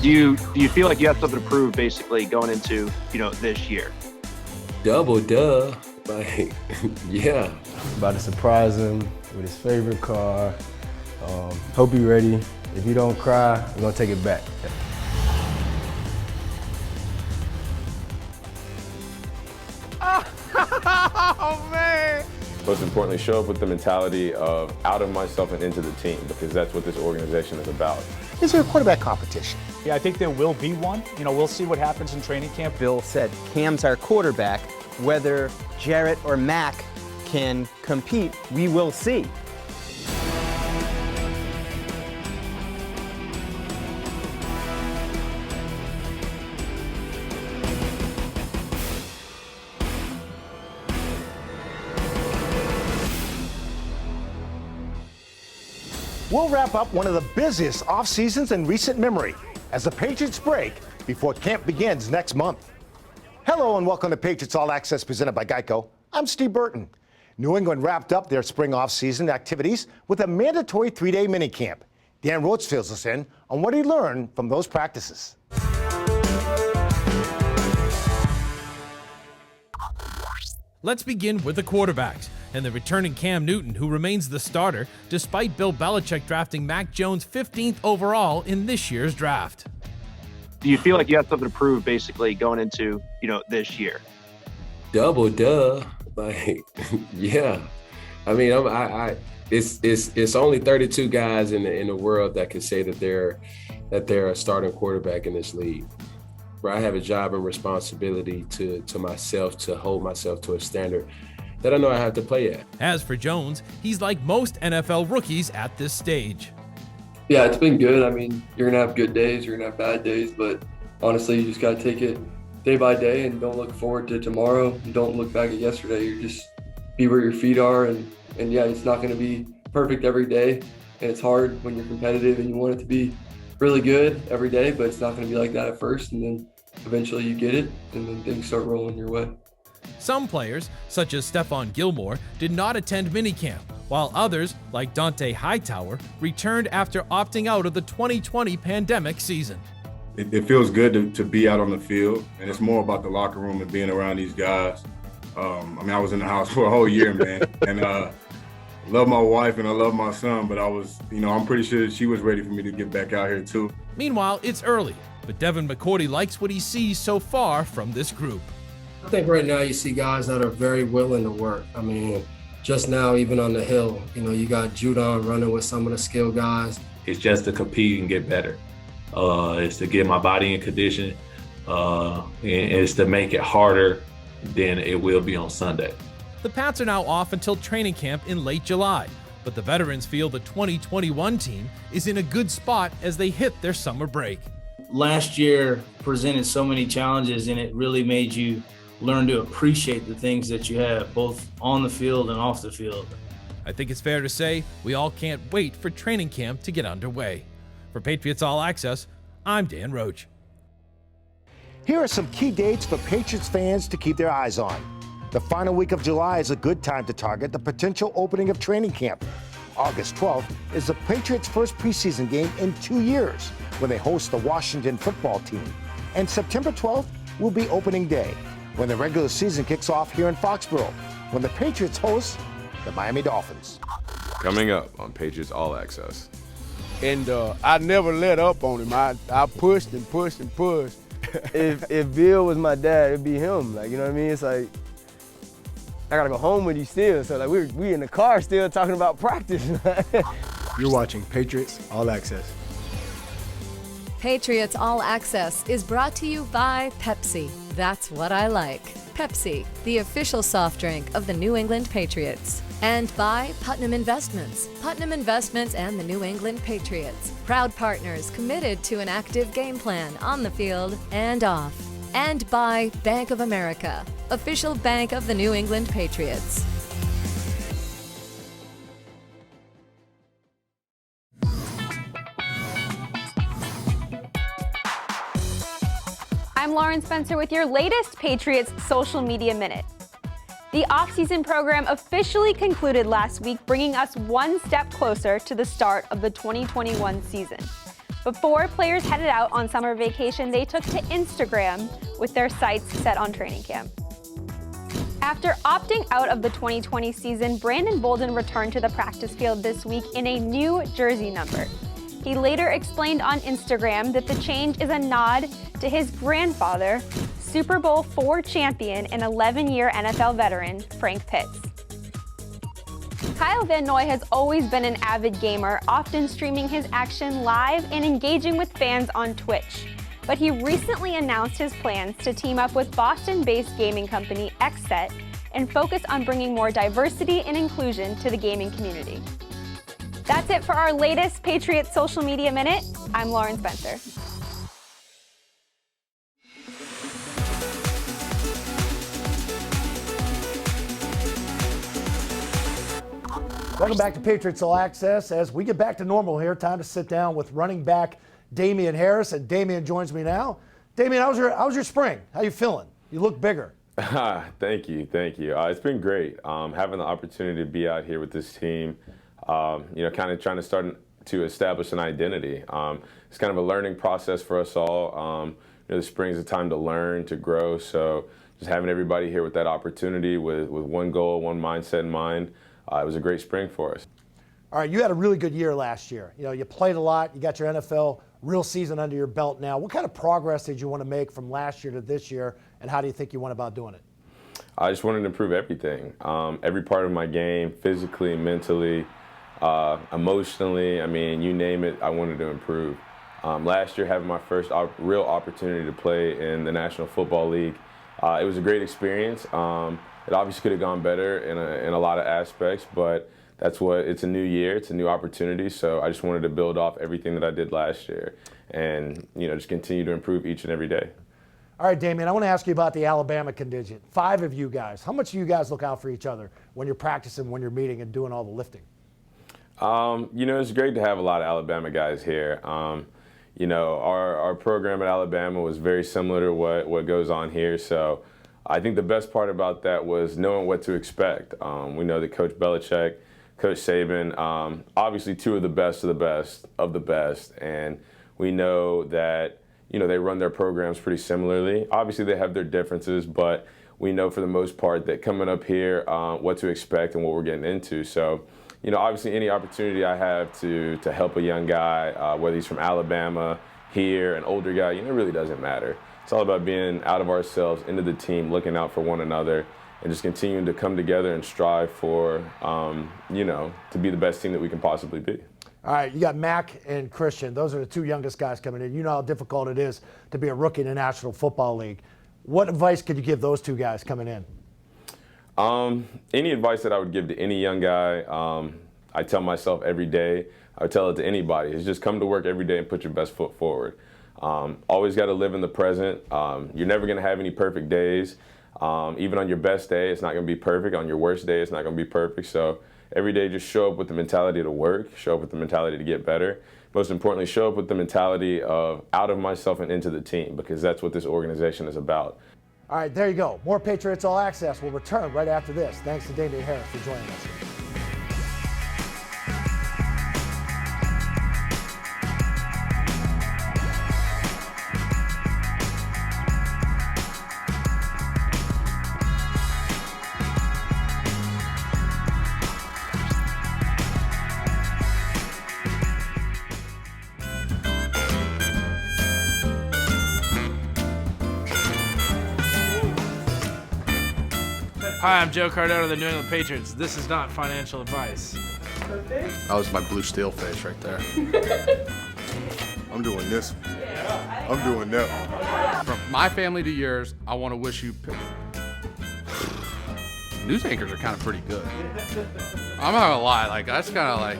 Do you feel like you have something to prove basically going into, this year? Double duh. Like, yeah. About to surprise him with his favorite car. Hope he's ready. If he don't cry, we're gonna take it back. Oh, man. Most importantly, show up with the mentality of out of myself and into the team, because that's what this organization is about. Is there a quarterback competition? Yeah, I think there will be one. We'll see what happens in training camp. Bill said Cam's our quarterback. Whether Jarrett or Mac can compete, we will see. We'll wrap up one of the busiest off seasons in recent memory as the Patriots break before camp begins next month. Hello and welcome to Patriots All Access presented by GEICO. I'm Steve Burton. New England wrapped up their spring off-season activities with a mandatory 3-day minicamp. Dan Roach fills us in on what he learned from those practices. Let's begin with the quarterbacks and the returning Cam Newton, who remains the starter despite Bill Belichick drafting Mac Jones 15th overall in this year's draft. Do you feel like you have something to prove basically going into, this year? Double duh. Like, yeah. I mean, it's only 32 guys in the world that can say that they're a starting quarterback in this league. Where I have a job and responsibility to myself to hold myself to a standard that I know I have to play at. As for Jones, he's like most NFL rookies at this stage. Yeah, it's been good. I mean, you're going to have good days, you're going to have bad days, but honestly, you just got to take it day by day and don't look forward to tomorrow and don't look back at yesterday. You just be where your feet are and yeah, it's not going to be perfect every day, and it's hard when you're competitive and you want it to be really good every day, but it's not going to be like that at first, and then eventually you get it and then things start rolling your way. Some players, such as Stephon Gilmore, did not attend minicamp, while others, like Dante Hightower, returned after opting out of the 2020 pandemic season. It feels good to be out on the field, and it's more about the locker room and being around these guys. I was in the house for a whole year, man, and I love my wife and I love my son, but I'm pretty sure she was ready for me to get back out here too. Meanwhile, it's early, but Devin McCourty likes what he sees so far from this group. I think right now you see guys that are very willing to work. I mean, just now, even on the hill, you got Judon running with some of the skilled guys. It's just to compete and get better. It's to get my body in condition, and it's to make it harder than it will be on Sunday. The Pats are now off until training camp in late July, but the veterans feel the 2021 team is in a good spot as they hit their summer break. Last year presented so many challenges, and it really made you learn to appreciate the things that you have, both on the field and off the field. I think it's fair to say we all can't wait for training camp to get underway. For Patriots All Access, I'm Dan Roach. Here are some key dates for Patriots fans to keep their eyes on. The final week of July is a good time to target the potential opening of training camp. August 12th is the Patriots' first preseason game in 2 years when they host the Washington football team. And September 12th will be opening day when the regular season kicks off here in Foxborough, when the Patriots host the Miami Dolphins. Coming up on Patriots All Access. And I never let up on him. I pushed and pushed and pushed. If Bill was my dad, it'd be him. Like, you know what I mean? It's like, I gotta go home with you still. So like we in the car still talking about practice. You're watching Patriots All Access. Patriots All Access is brought to you by Pepsi. That's what I like. Pepsi, the official soft drink of the New England Patriots. And by Putnam Investments. Putnam Investments and the New England Patriots. Proud partners committed to an active game plan on the field and off. And by Bank of America, official bank of the New England Patriots. I'm Lauren Spencer with your latest Patriots Social Media Minute. The off-season program officially concluded last week, bringing us one step closer to the start of the 2021 season. Before players headed out on summer vacation, they took to Instagram with their sights set on training camp. After opting out of the 2020 season, Brandon Bolden returned to the practice field this week in a new jersey number. He later explained on Instagram that the change is a nod to his grandfather, Super Bowl IV champion and 11-year NFL veteran, Frank Pitts. Kyle Van Noy has always been an avid gamer, often streaming his action live and engaging with fans on Twitch. But he recently announced his plans to team up with Boston-based gaming company XSET and focus on bringing more diversity and inclusion to the gaming community. That's it for our latest Patriots Social Media Minute. I'm Lauren Spencer. Welcome back to Patriots All Access. As we get back to normal here, time to sit down with running back Damien Harris. And Damien joins me now. Damien, how was your spring? How you feeling? You look bigger. Thank you. It's been great having the opportunity to be out here with this team. Kind of trying to start to establish an identity. It's kind of a learning process for us all. The spring is a time to learn, to grow. So just having everybody here with that opportunity, with one goal, one mindset in mind. It was a great spring for us. All right, you had a really good year last year. You played a lot. You got your NFL real season under your belt now. What kind of progress did you want to make from last year to this year, and how do you think you went about doing it? I just wanted to improve everything. Every part of my game, physically, mentally, emotionally, you name it, I wanted to improve. Last year, having my first real opportunity to play in the National Football League, it was a great experience. It obviously could have gone better in a lot of aspects, but it's a new year, it's a new opportunity, so I just wanted to build off everything that I did last year and just continue to improve each and every day. All right, Damien, I want to ask you about the Alabama contingent. 5 of you guys. How much do you guys look out for each other when you're practicing, when you're meeting, and doing all the lifting? It's great to have a lot of Alabama guys here. Our program at Alabama was very similar to what goes on here, so I think the best part about that was knowing what to expect. We know that Coach Belichick, Coach Saban, obviously 2 of the best of the best, and we know that they run their programs pretty similarly. Obviously they have their differences, but we know for the most part that coming up here, what to expect and what we're getting into. So, obviously any opportunity I have to help a young guy, whether he's from Alabama, here, an older guy, it really doesn't matter. It's all about being out of ourselves, into the team, looking out for one another, and just continuing to come together and strive for, to be the best team that we can possibly be. All right, you got Mac and Christian. Those are the 2 youngest guys coming in. You know how difficult it is to be a rookie in the National Football League. What advice could you give those 2 guys coming in? Any advice that I would give to any young guy, I tell myself every day, I would tell it to anybody, is just come to work every day and put your best foot forward. Always got to live in the present. You're never going to have any perfect days. Even on your best day, it's not going to be perfect. On your worst day, it's not going to be perfect. So every day, just show up with the mentality to work, show up with the mentality to get better. Most importantly, show up with the mentality of out of myself and into the team, because that's what this organization is about. All right, there you go. More Patriots All Access will return right after this. Thanks to Damien Harris for joining us. Hi, I'm Joe Cardone of the New England Patriots. This is not financial advice. That was my blue steel face right there. I'm doing this. I'm doing that. From my family to yours, I want to wish you... News anchors are kind of pretty good. I'm not gonna lie, that's kind of like...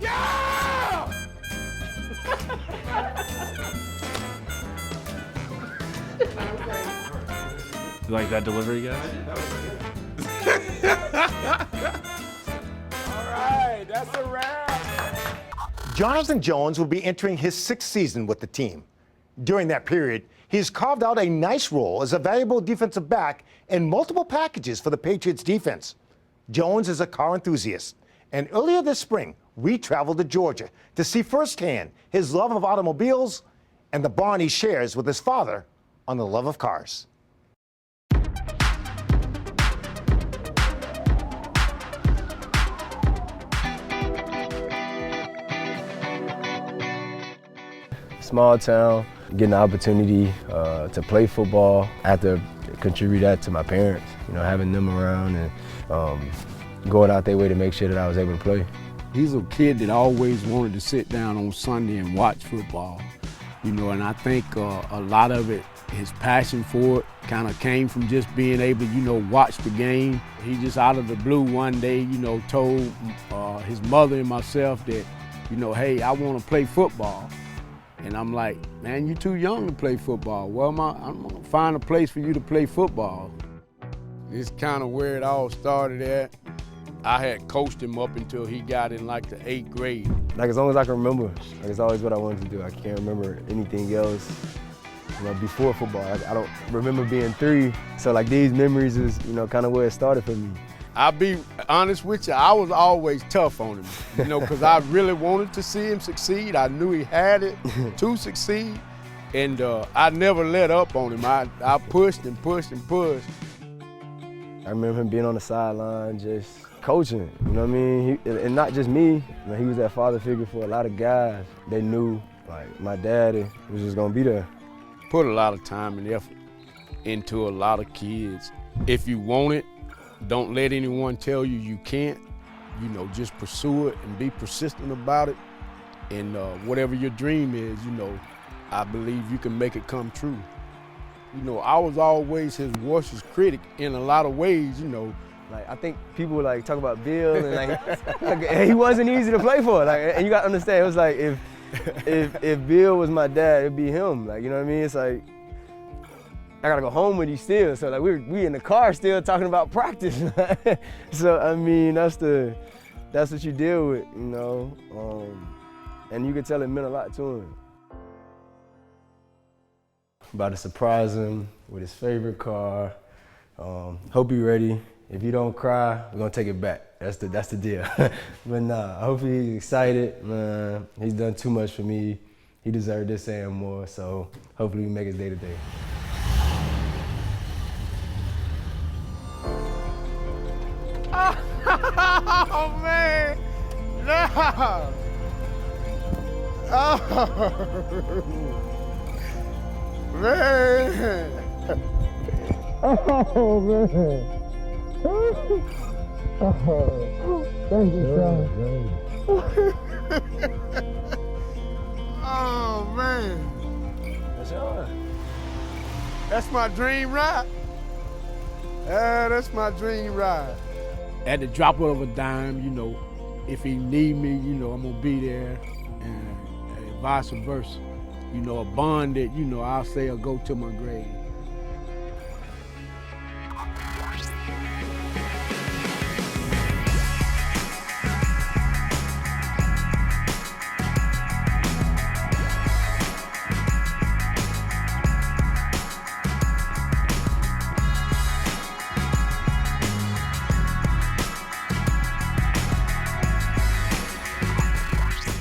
Yeah! You like that delivery, guys? All right, that's a wrap. Jonathan Jones will be entering his 6th season with the team. During that period, he's carved out a nice role as a valuable defensive back in multiple packages for the Patriots defense. Jones is a car enthusiast, and earlier this spring we traveled to Georgia to see firsthand his love of automobiles and the bond he shares with his father on the love of cars. Small town, getting the opportunity to play football. I have to contribute that to my parents, you know, having them around and going out their way to make sure that I was able to play. He's a kid that always wanted to sit down on Sunday and watch football, you know, and I think a lot of it, his passion for it kind of came from just being able to, you know, watch the game. He just out of the blue one day, you know, told his mother and myself that, you know, hey, I want to play football. And I'm like, man, you're too young to play football. Well, I'm gonna find a place for you to play football. It's kind of where it all started at. I had coached him up until he got in like the 8th grade. Like as long as I can remember, like it's always what I wanted to do. I can't remember anything else, you know, before football. I don't remember being 3, so like these memories is, you know, kind of where it started for me. I'll be honest with you, I was always tough on him, you know, because I really wanted to see him succeed. I knew he had it to succeed, and I never let up on him. I pushed and pushed and pushed. I remember him being on the sideline, just coaching, you know what I mean? And not just me, you know, he was that father figure for a lot of guys. They knew, like, my daddy was just gonna be there. Put a lot of time and effort into a lot of kids. If you want it, don't let anyone tell you you can't. You know, just pursue it and be persistent about it. And whatever your dream is, you know, I believe you can make it come true. You know, I was always his worst critic in a lot of ways, you know. Like, I think people like talk about Bill and like he wasn't easy to play for. Like, and you gotta understand, it was like if Bill was my dad, it'd be him. Like, you know what I mean? It's like I gotta go home with you still. So like we in the car still talking about practice. So I mean that's what you deal with, you know. And you could tell it meant a lot to him. About to surprise him with his favorite car. Hope you're ready. If you don't cry, we're gonna take it back. That's the deal. But nah, I hope he's excited. Man, he's done too much for me. He deserved this and more. So hopefully we make his day to day. Oh man, no! Oh man! Oh man! Oh, thank you, son. Oh man! That's yours. That's my dream ride. That's my dream ride. At the drop of a dime, you know, if he need me, you know, I'm gonna be there, and vice versa. You know, a bond that, you know, I'll say will go to my grave.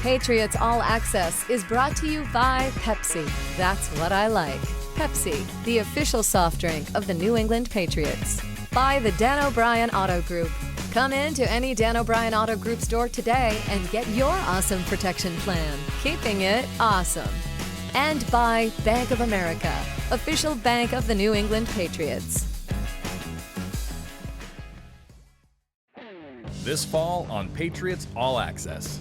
Patriots All Access is brought to you by Pepsi. That's what I like. Pepsi, the official soft drink of the New England Patriots. By the Dan O'Brien Auto Group. Come in to any Dan O'Brien Auto Group store today and get your awesome protection plan, keeping it awesome. And by Bank of America, official bank of the New England Patriots. This fall on Patriots All Access.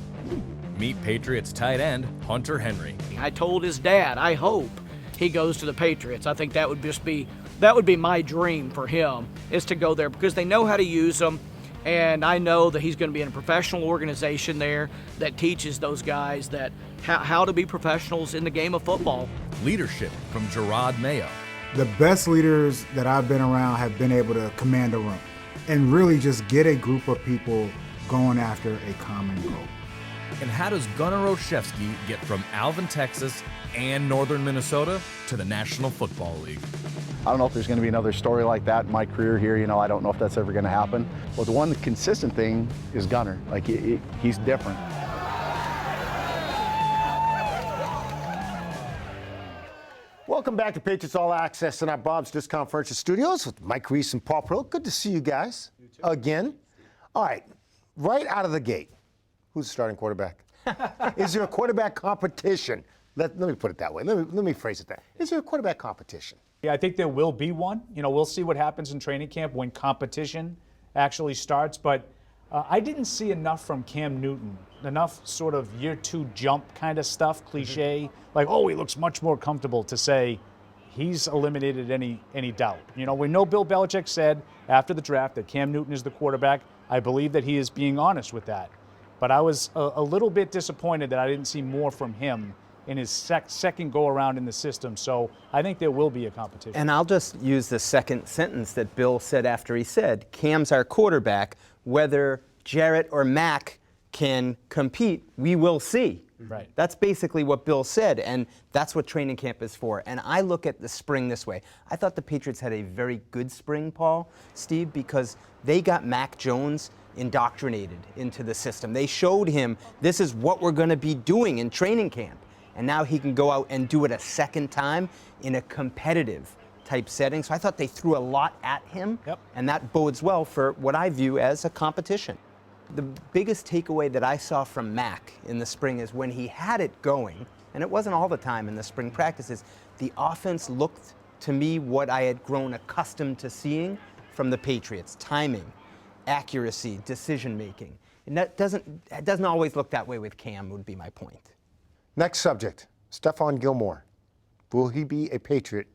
Meet Patriots tight end Hunter Henry. I told his dad, I hope he goes to the Patriots. I think that would be my dream for him, is to go there because they know how to use him, and I know that he's going to be in a professional organization there that teaches those guys that how to be professionals in the game of football. Leadership from Gerard Mayo. The best leaders that I've been around have been able to command a room and really just get a group of people going after a common goal. And how does Gunnar Olszewski get from Alvin, Texas and northern Minnesota to the National Football League? I don't know if there's going to be another story like that in my career here. You know, I don't know if that's ever going to happen. But the one consistent thing is Gunnar. Like, he's different. Welcome back to Patriots All Access in our Bob's Discount Furniture Studios with Mike Reese and Paul Pearl. Good to see you guys again. All right, right out of the gate, who's the starting quarterback? Is there a quarterback competition? Let me put it that way. Let me phrase it that. Is there a quarterback competition? Yeah, I think there will be one. You know, we'll see what happens in training camp when competition actually starts. But I didn't see enough from Cam Newton, enough sort of year two jump kind of stuff, cliche, like, oh, he looks much more comfortable to say he's eliminated any doubt. You know, we know Bill Belichick said after the draft that Cam Newton is the quarterback. I believe that he is being honest with that. But I was a little bit disappointed that I didn't see more from him in his second go-around in the system. So I think there will be a competition. And I'll just use the second sentence that Bill said after he said, Cam's our quarterback. Whether Jarrett or Mac can compete, we will see. Right. That's basically what Bill said, and that's what training camp is for. And I look at the spring this way. I thought the Patriots had a very good spring, Paul, Steve, because they got Mac Jones indoctrinated into the system. They showed him this is what we're going to be doing in training camp. And now he can go out and do it a second time in a competitive type setting. So I thought they threw a lot at him, and that bodes well for what I view as a competition. The biggest takeaway that I saw from Mac in the spring is when he had it going, and it wasn't all the time in the spring practices, the offense looked to me what I had grown accustomed to seeing from the Patriots. Timing, accuracy, decision-making. And it doesn't always look that way with Cam, would be my point. Next subject, Stephon Gilmore. Will he be a Patriot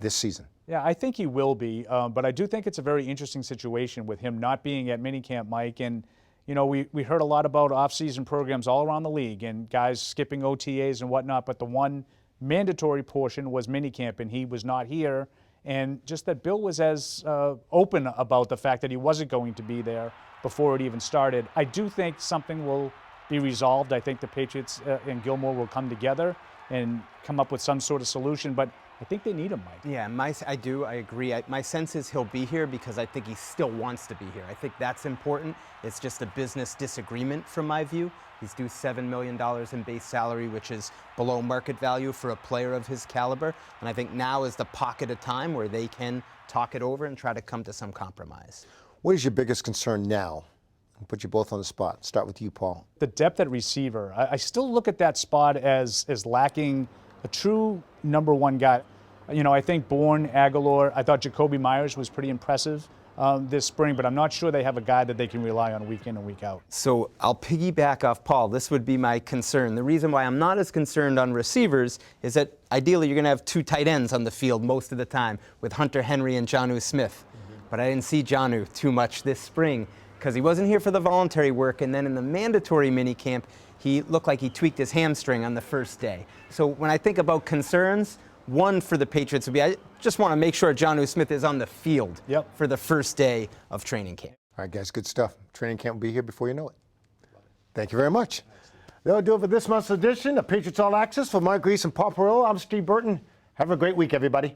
this season? Yeah, I think he will be, but I do think it's a very interesting situation with him not being at minicamp, Mike. And, you know, we heard a lot about off-season programs all around the league and guys skipping OTAs and whatnot, but the one mandatory portion was minicamp, and he was not here. And just that Bill was as open about the fact that he wasn't going to be there before it even started. I do think something will be resolved. I think the Patriots and Gilmore will come together and come up with some sort of solution, but I think they need him, Mike. Yeah, I agree. My sense is he'll be here because I think he still wants to be here. I think that's important. It's just a business disagreement from my view. He's due $7 million in base salary, which is below market value for a player of his caliber. And I think now is the pocket of time where they can talk it over and try to come to some compromise. What is your biggest concern now? I'll put you both on the spot. Start with you, Paul. The depth at receiver. I still look at that spot as lacking a true number one guy. You know, I think Bourne, Aguilar, I thought Jacoby Myers was pretty impressive this spring, but I'm not sure they have a guy that they can rely on week in and week out. So I'll piggyback off Paul. This would be my concern. The reason why I'm not as concerned on receivers is that ideally you're going to have two tight ends on the field most of the time with Hunter Henry and Jonnu Smith. But I didn't see Jonnu too much this spring because he wasn't here for the voluntary work, and then in the mandatory minicamp, he looked like he tweaked his hamstring on the first day. So when I think about concerns, one for the Patriots would be I just want to make sure Jonnu Smith is on the field for the first day of training camp. All right, guys, good stuff. Training camp will be here before you know it. Thank you very much. That'll do it for this month's edition of Patriots All Access. For Mike Reese and Paul Perillo, I'm Steve Burton. Have a great week, everybody.